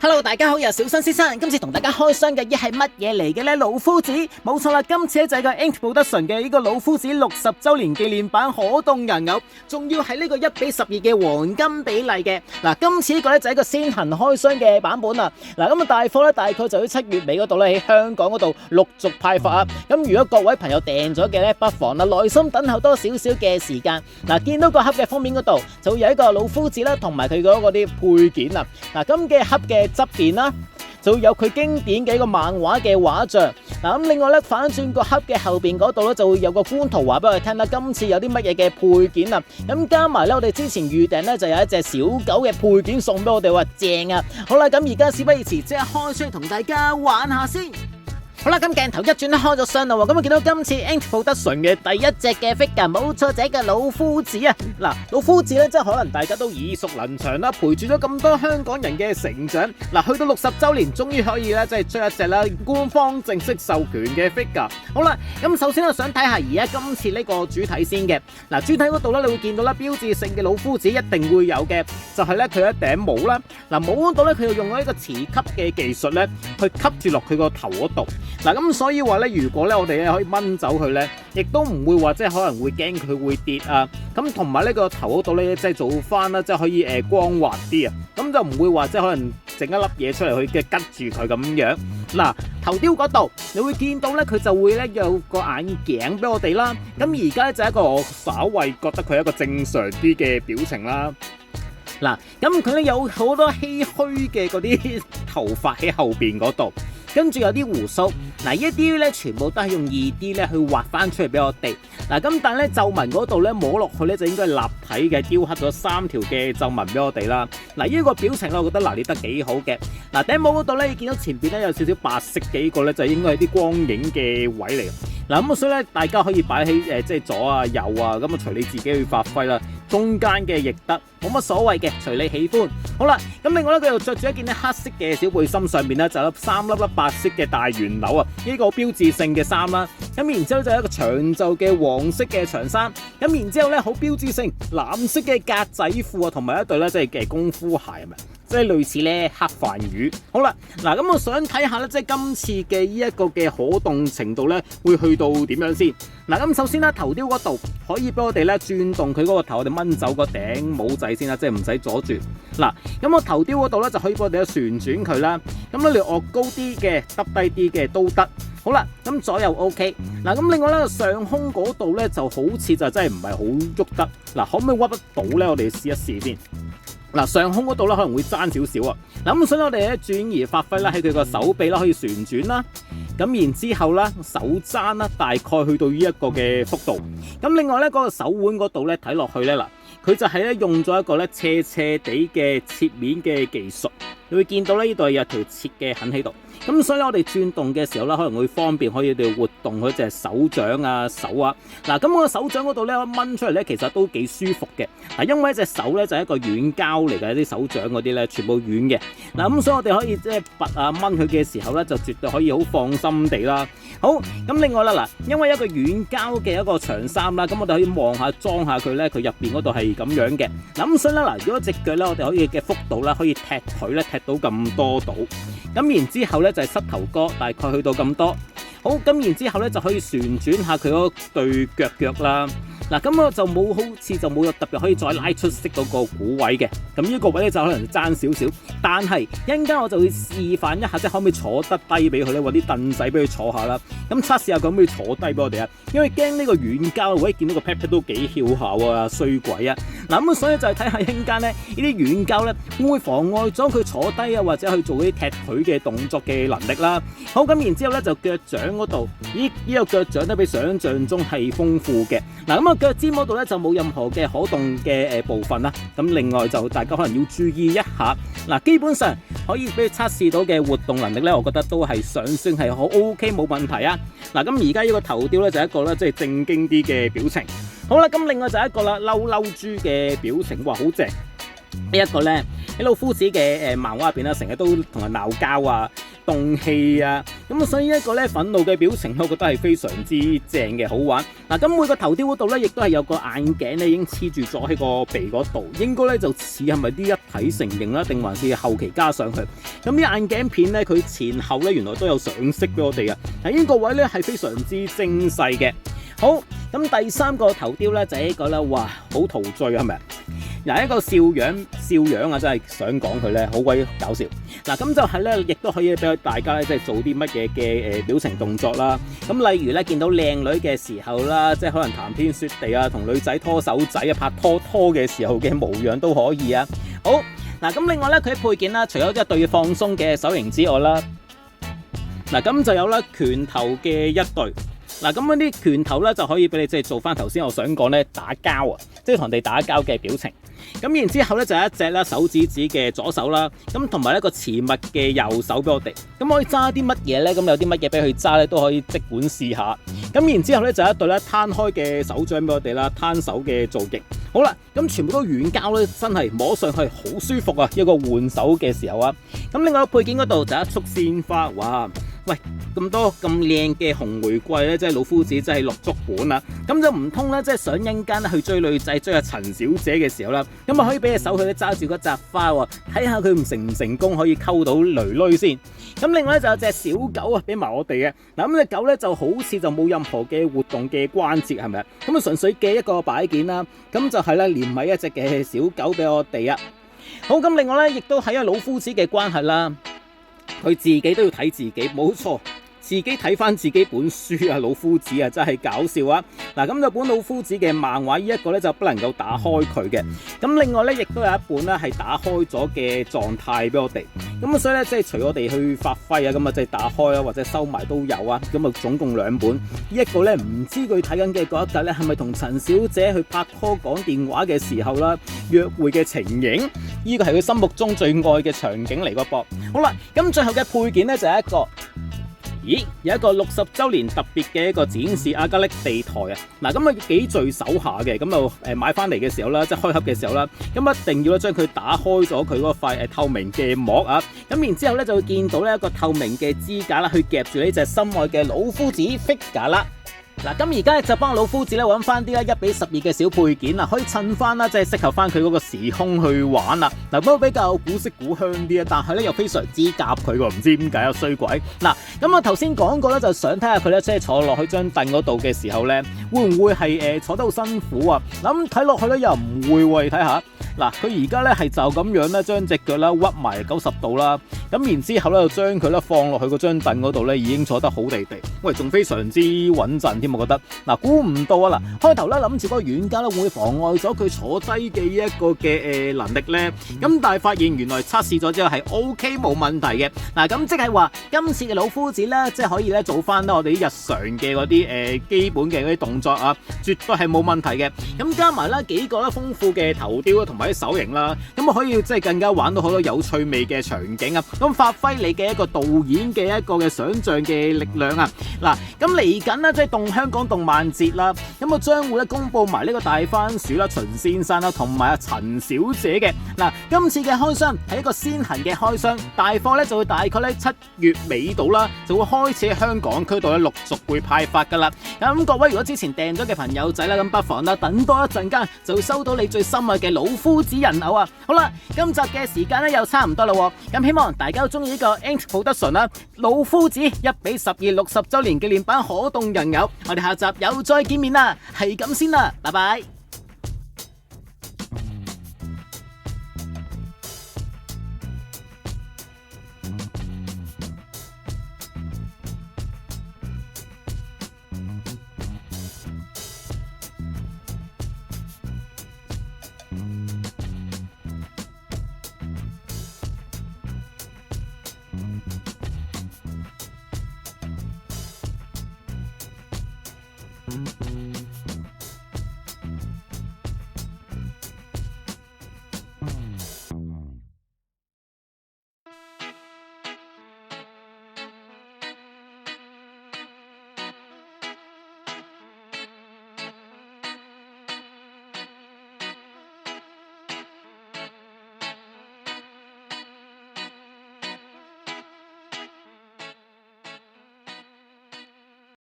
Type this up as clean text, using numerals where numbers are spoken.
Hello， 大家好，又係小新先生。今次同大家開箱嘅係乜嘢嚟嘅呢？老夫子，冇錯啦，今次咧就係個 Ink Production 嘅呢個老夫子60周年紀念版可動人偶，仲要係呢個1:12嘅黃金比例嘅。嗱，今次呢個咧就係一個先行開箱嘅版本啦。嗱，咁啊大貨咧大概就喺7月尾嗰度咧喺香港嗰度陸續派發啊。咁如果各位朋友訂咗嘅咧，不妨啦耐心等候多少少嘅時間。嗱，見到個盒嘅封面嗰度就會有一個老夫子啦，同埋佢嗰啲配件啊。嗱，咁嘅盒嘅側邊啦，就會有佢經典嘅一個漫畫嘅畫像。嗱，咁另外咧反轉個盒嘅後邊嗰度咧就會有個官圖話俾我哋聽啦，今次有啲乜嘢嘅配件啊。咁加埋咧我哋之前預訂咧就有一隻小狗嘅配件送俾我哋，話正啊。好啦，咁而家事不宜遲，即刻開箱同大家玩下先。好啦，咁鏡頭一轉咧開咗箱啦，咁啊見到今次 Ink Production 嘅第一隻嘅 figure， 冇錯，就係個老夫子啊！嗱，老夫子咧，即係可能大家都耳熟能詳啦，陪住咗咁多香港人嘅成長。嗱，去到60周年，終於可以咧，即係出一隻啦官方正式授權嘅 figure。好啦，咁首先我想睇下而家今次呢個主體先嘅。嗱，主體嗰度咧，你會見到啦，標誌性嘅老夫子一定會有嘅，就係咧佢一頂帽啦。嗱，帽嗰度咧，佢又用咗一個磁吸嘅技術咧，去吸住落佢個頭嗰度。嗱，咁所以話咧，如果咧我哋咧可以掹走佢咧，亦都唔會話即係可能會驚佢會跌啊。咁同埋呢個頭嗰度咧，即係做翻啦，即係可以光滑啲啊。咁就唔會話即係可能整一粒嘢出嚟去嘅吉住佢咁樣。嗱，頭雕嗰度你會見到咧，佢就會咧有個眼鏡俾我哋啦。咁而家咧就係一個我稍為覺得佢係一個正常啲嘅表情啦。嗱，咁佢咧有好多唏噓嘅嗰啲頭髮喺後邊嗰度。跟住有啲鬍鬚，嗱，一啲咧全部都係用2D 咧去畫翻出嚟俾我哋。嗱，咁但係咧皺紋嗰度咧摸落去咧就應該係立體嘅，雕刻咗3條嘅皺紋俾我哋啦。嗱，呢個表情咧，我覺得拿捏得幾好嘅。嗱，頂帽嗰度咧，你見到前邊咧有少少白色幾個咧，就應該係啲光影嘅位嚟嘅。嗱，咁所以咧，大家可以擺喺即係左啊右啊，咁啊隨你自己去發揮啦。中間嘅亦得，冇乜所謂嘅，隨你喜歡。好啦，咁另外咧，佢又着住一件咧黑色嘅小背心，上面咧就有3粒白色嘅大圓鈕啊，呢個標誌性嘅衫啦。咁然之後就有一個長袖嘅黃色嘅長衫，咁然之後咧好標誌性藍色嘅格仔褲啊，同埋一對咧即係嘅功夫鞋係咪？即係類似咧黑飯魚。好啦，嗱，咁我想睇下咧，即係今次嘅呢一個嘅可動程度咧，會去到點樣先？嗱，咁首先咧頭雕嗰度可以俾我哋咧轉動佢嗰個頭，我哋掹走個頂帽仔先啦，即係唔使阻住。嗱，咁我頭雕嗰度咧就可以幫我哋旋轉佢啦。咁咧你臥高啲嘅、耷低啲嘅都得。好啦，咁左右 OK。嗱，咁另外咧上胸嗰度咧就好似就真係唔係好喐得。嗱，可唔可以屈得到咧？我哋試一試先。嗱，上胸嗰度咧可能會爭少少啊。嗱，咁所以我哋咧轉而發揮啦，喺佢個手臂啦可以旋轉啦。咁然之後啦，手踭啦，大概去到呢一個嘅幅度。咁另外咧嗰個手腕嗰度咧睇落去咧嗱，佢就係咧用咗一個咧斜斜地嘅切面嘅技術。你會見到咧呢度有條切嘅痕喺度。咁所以我哋轉動嘅時候咧，可能會方便可以哋活動佢隻手掌啊、手啊。嗱，咁我個手掌嗰度咧掹出嚟咧，其實都幾舒服嘅。嗱，因為隻手咧就係一個軟膠嚟嘅，啲手掌嗰啲咧全部軟嘅。嗱，咁所以我哋可以即係拔啊掹佢嘅時候咧，就絕對可以好放心地啦。好，咁另外啦嗱，因為一個軟膠嘅一個長衫啦，咁我哋可以望下裝下佢咧，佢入邊嗰度係咁樣嘅。嗱，咁所以咧嗱，如果隻腳咧我哋可以嘅幅度咧可以踢腿咧踢到咁多度。咁然之後咧就係膝頭哥，大概去到咁多。好，咁然之後咧就可以旋轉下佢嗰對腳啦。嗱，咁我就冇好似就冇特別可以再拉出色嗰個股位嘅。咁呢個位咧就可能爭少少，但係一陣間我就會示範一下，即係可唔可以坐得低俾佢咧，揾啲凳仔俾佢坐下啦。咁測試下佢可唔可以坐低俾我哋啊？因為驚呢個軟膠，喂，見到個 pat pat 都幾翹下啊，衰鬼啊！嗱，咁所以就係睇下一陣間咧，呢啲軟膠咧會唔會妨礙咗佢坐低啊，或者去做啲踢腿嘅動作嘅能力啦。好，咁然之後咧就腳掌嗰度，呢個腳掌都比想象中係豐富嘅。嗱，咁啊腳尖嗰度咧就冇任何嘅可動嘅部分啦。咁另外就大家可能要注意一下。嗱，基本上可以俾佢測試到嘅活動能力咧，我覺得都係上升係好 OK 冇問題啊。嗱，咁而家呢個頭雕咧就係一個咧即係正經啲嘅表情。好啦，咁另外就係一個啦嬲嬲豬嘅表情，哇好正！呢一個咧喺老夫子嘅漫畫入邊啦，成日都同人鬧交啊、動氣啊，咁所以一個咧憤怒嘅表情，我覺得係非常之正嘅，好玩。嗱，咁每個頭雕嗰度咧，亦都係有個眼鏡咧，已經黐住咗喺個鼻嗰度，應該咧就似係咪啲一體成型啦，定還是後期加上去？咁啲眼鏡片咧，佢前後咧原來都有上色俾我哋嘅，喺呢個位咧係非常之精細嘅。好，咁第三個頭雕咧就係一個啦，哇，好陶醉係咪？嗱，一個笑樣啊，真係想講佢咧，好鬼搞笑。嗱，咁就係咧，亦都可以俾大家咧，即係做啲乜嘢嘅表情動作啦。咁例如咧，見到靚女嘅時候啦，即係可能談天說地啊，同女仔拖手仔啊，拍拖嘅時候嘅模樣都可以啊。好，嗱，咁另外咧，佢配件啦，除咗一對放鬆嘅手型之外啦，嗱，咁就有啦拳頭嘅一對。嗱，咁嗰啲拳頭咧就可以俾你即係做翻頭先我想講咧打交啊，即係同人哋打交嘅表情。咁然之後咧就有一隻啦手指嘅左手啦，咁同埋一個持物嘅右手俾我哋。咁可以揸啲乜嘢咧？咁有啲乜嘢俾佢揸咧都可以即管試下。咁然之後咧就有一對咧攤開嘅手掌俾我哋啦，攤手嘅造型。好啦，咁全部都軟膠咧，真係摸上去好舒服啊！一個換手嘅時候啊。咁另外配件嗰度就一束鮮花，哇！喂，咁多咁靚嘅紅玫瑰咧，即係老夫子真係落足本啦。咁就唔通咧，即係想陣間去追女仔，追阿陳小姐嘅時候啦，咁啊可以俾隻手佢咧揸住嗰扎花喎，睇下佢唔成功可以溝到女先。咁另外咧就有隻小狗啊，俾埋我哋嘅。嗱，咁隻狗咧就好似就冇任何嘅活動嘅關節，係咪啊？咁啊純粹嘅一個擺件啦。咁就係咧連埋一隻嘅小狗俾我哋啊。好，咁另外咧亦都係一個老夫子嘅關係啦。佢自己都要睇自己，冇錯，自己睇翻自己本書啊，老夫子啊，真係搞笑啊！嗱，咁就本老夫子嘅漫畫，呢一個咧就不能夠打開佢嘅。咁另外咧，亦都有一本咧係打開咗嘅狀態俾我哋。咁所以咧，即係隨我哋去發揮啊，咁啊即係打開啊，或者收埋都有啊。咁啊總共兩本。一個咧唔知佢睇緊嘅嗰一格咧，係咪同陳小姐去拍拖講電話嘅時候啦，約會嘅情形？呢個係佢心目中最愛嘅場景嚟個噃。好啦，咁最後嘅配件咧就係一個。咦，有一個60週年特別嘅一個展示阿加力地台啊！嗱，咁啊幾聚手下嘅，咁就買翻嚟嘅時候啦，即係開盒嘅時候啦，咁一定要咧將佢打開咗佢嗰塊透明嘅膜啊！咁然之後咧就會見到呢一個透明嘅支架啦，去夾住呢隻心愛嘅老夫子 figure 啦。嗱，咁而家就幫老夫子咧揾翻啲啦1:12嘅小配件啦，可以襯翻啦，即係適合翻佢嗰個時空去玩啦。嗱，不過比較古色古香啲啊，但係咧又非常之夾佢喎，唔知點解啊衰鬼。嗱，咁我頭先講過咧，就想睇下佢咧，即係坐落去張凳嗰度嘅時候咧，會唔會係坐得好辛苦啊？咁睇落去咧又唔會喎，你睇下。嗱，佢而家咧係就咁樣咧，將隻腳啦屈埋90度啦，咁然之後咧就將佢咧放落去嗰張凳嗰度咧，已經坐得好地地，喂，仲非常之穩陣添，我覺得。嗱，估唔到啊！嗱，開頭咧諗住嗰個軟膠咧會妨礙咗佢坐低嘅一個嘅能力咧，咁但係發現原來測試咗之後係 OK 冇問題嘅。嗱，咁即係話今次嘅老夫子咧，即係可以咧做翻我哋啲日常嘅嗰啲基本嘅嗰啲動作啊，絕對係冇問題嘅。咁加埋啦幾個咧豐富嘅頭雕同埋啲手型啦，咁啊可以即係更加玩到好多有趣味嘅場景啊！咁發揮你嘅一個導演嘅一個嘅想像嘅力量啊！嗱，咁嚟緊咧即係香港動漫節啦，咁啊將會咧公佈埋呢個大番薯啦、秦先生啦同埋阿陳小姐嘅。嗱，今次嘅開箱係一個先行嘅開箱，大貨咧就會大概咧7月尾到啦，就會開始喺香港區度咧陸續會派發噶啦。咁各位如果之前訂咗嘅朋友仔啦，咁不妨啦等多一陣間就會收到你最心愛嘅老夫子人偶啊！好啦，今集嘅時間咧又差唔多啦，咁希望大家都中意呢個 Ink Production 啦，老夫子1:12 60週年紀念版可動人偶，我哋下集又再見面啦，係咁先啦，拜拜。